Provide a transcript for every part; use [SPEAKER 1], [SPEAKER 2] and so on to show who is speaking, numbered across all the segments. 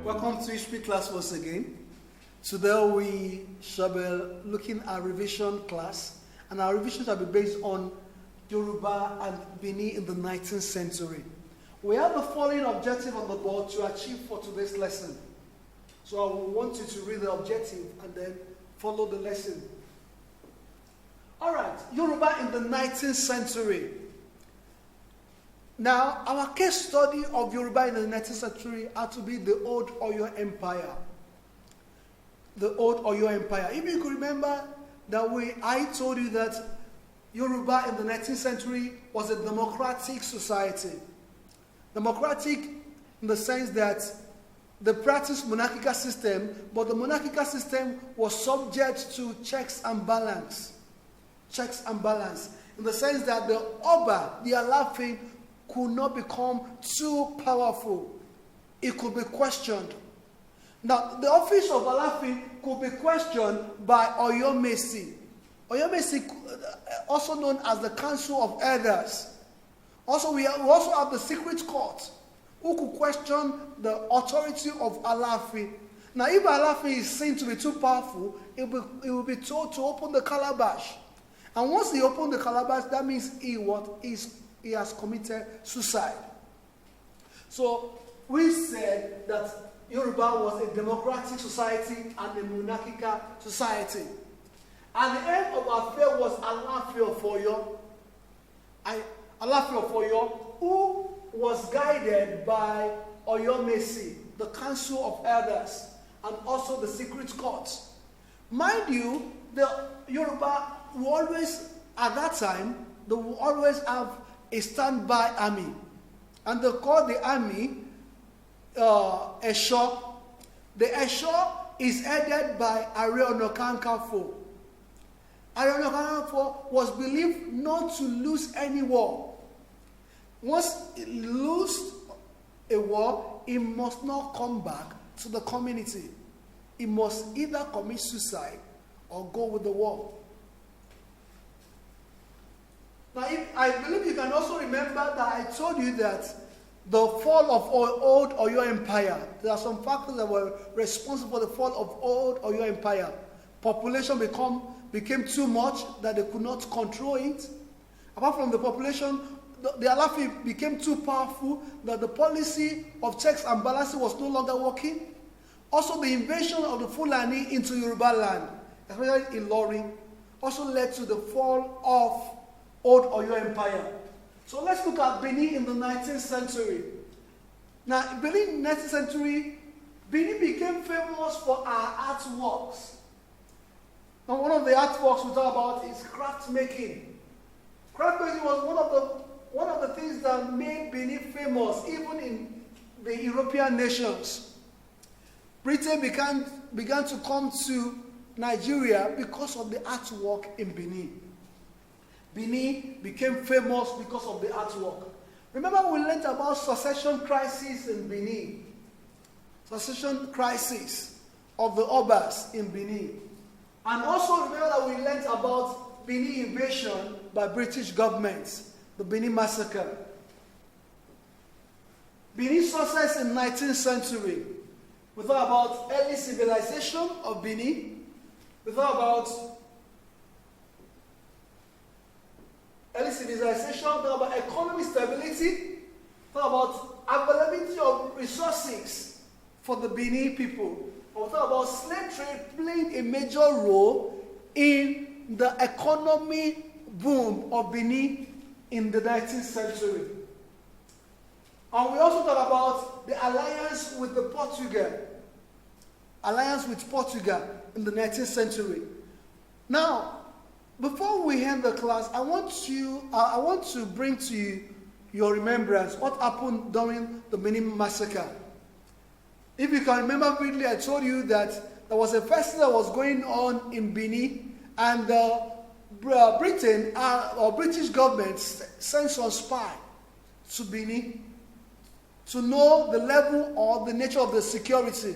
[SPEAKER 1] Welcome to history class once again. Today we shall be looking at revision class, and our revision shall be based on Yoruba and Benin in the 19th century. We have the following objective on the board to achieve for today's lesson. So I will want you to read the objective and then follow the lesson. Alright, Yoruba in the 19th century. Now, our case study of Yoruba in the 19th century had to be the Old Oyo Empire. The Old Oyo Empire. If you could remember that I told you that Yoruba in the 19th century was a democratic society. Democratic in the sense that they practiced monarchical system, but the monarchical system was subject to checks and balance. Checks and balance. In the sense that the Oba, the Alafin, could not become too powerful. It could be questioned. Now, the office of Alafin could be questioned by Oyomesi. Oyomesi, also known as the Council of Elders. We also have the secret court, who could question the authority of Alafin. Now, if Alafin is seen to be too powerful, it will be told to open the calabash. And once he opens the calabash, that means he has committed suicide. So we said that Yoruba was a democratic society and a monarchical society. And the end of our affair was Alafin of Oyo, who was guided by Oyomesi, the Council of Elders, and also the secret court. Mind you, the Yoruba will always, at that time, they will always have a standby army, and they call the army Esho. The Esho is headed by Are Ona Kakanfo. Are Ona Kakanfo was believed not to lose any war. Once he loses a war, he must not come back to the community. He must either commit suicide or go with the war. Now, I believe you can also remember that I told you that the fall of Old Oyo Empire, there are some factors that were responsible for the fall of Old Oyo Empire. Population became too much that they could not control it. Apart from the population, the Alafi became too powerful that the policy of checks and balances was no longer working. Also, the invasion of the Fulani into Yoruba land, especially in Ilorin, also led to the fall of Old Oyo Empire. So let's look at Benin in the 19th century. Now, Benin in the 19th century, Benin became famous for our artworks. Now, one of the artworks we talk about is craft making. Craft making was one of the things that made Benin famous, even in the European nations. Britain began to come to Nigeria because of the artwork in Benin. Benin became famous because of the artwork. Remember, we learned about succession crisis in Benin. Succession crisis of the Obas in Benin. And also remember that we learned about Benin invasion by British government, the Benin massacre. Benin success in 19th century. We thought about early civilization of Benin. We thought about early civilization, talk about economic stability, talk about availability of resources for the Benin people. We talk about slave trade playing a major role in the economy boom of Benin in the 19th century. And we also talk about the alliance with Portugal. Alliance with Portugal in the 19th century. Now, before we end the class, I want to bring to you your remembrance what happened during the Benin massacre. If you can remember briefly, I told you that there was a festival that was going on in Benin, and Britain or British government sent some spy to Benin to know the level or the nature of the security.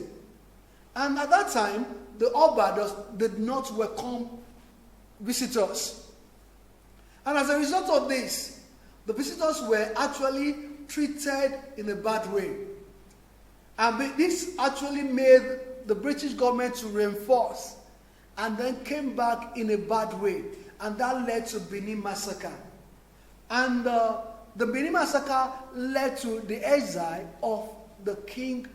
[SPEAKER 1] And at that time, the Oba did not welcome visitors. And as a result of this, the visitors were actually treated in a bad way. And this actually made the British government to reinforce and then came back in a bad way. And that led to Benin massacre. And the Benin massacre led to the exile of the king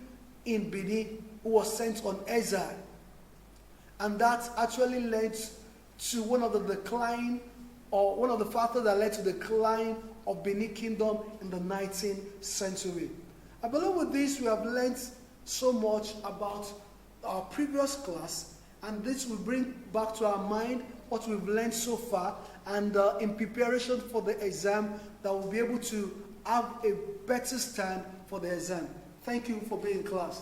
[SPEAKER 1] in Benin, who was sent on exile. And that actually led to one of the decline, or one of the factors that led to the decline of Benin Kingdom in the 19th century. I believe with this we have learned so much about our previous class, and this will bring back to our mind what we've learned so far, and in preparation for the exam, that we'll be able to have a better stand for the exam. Thank you for being in class.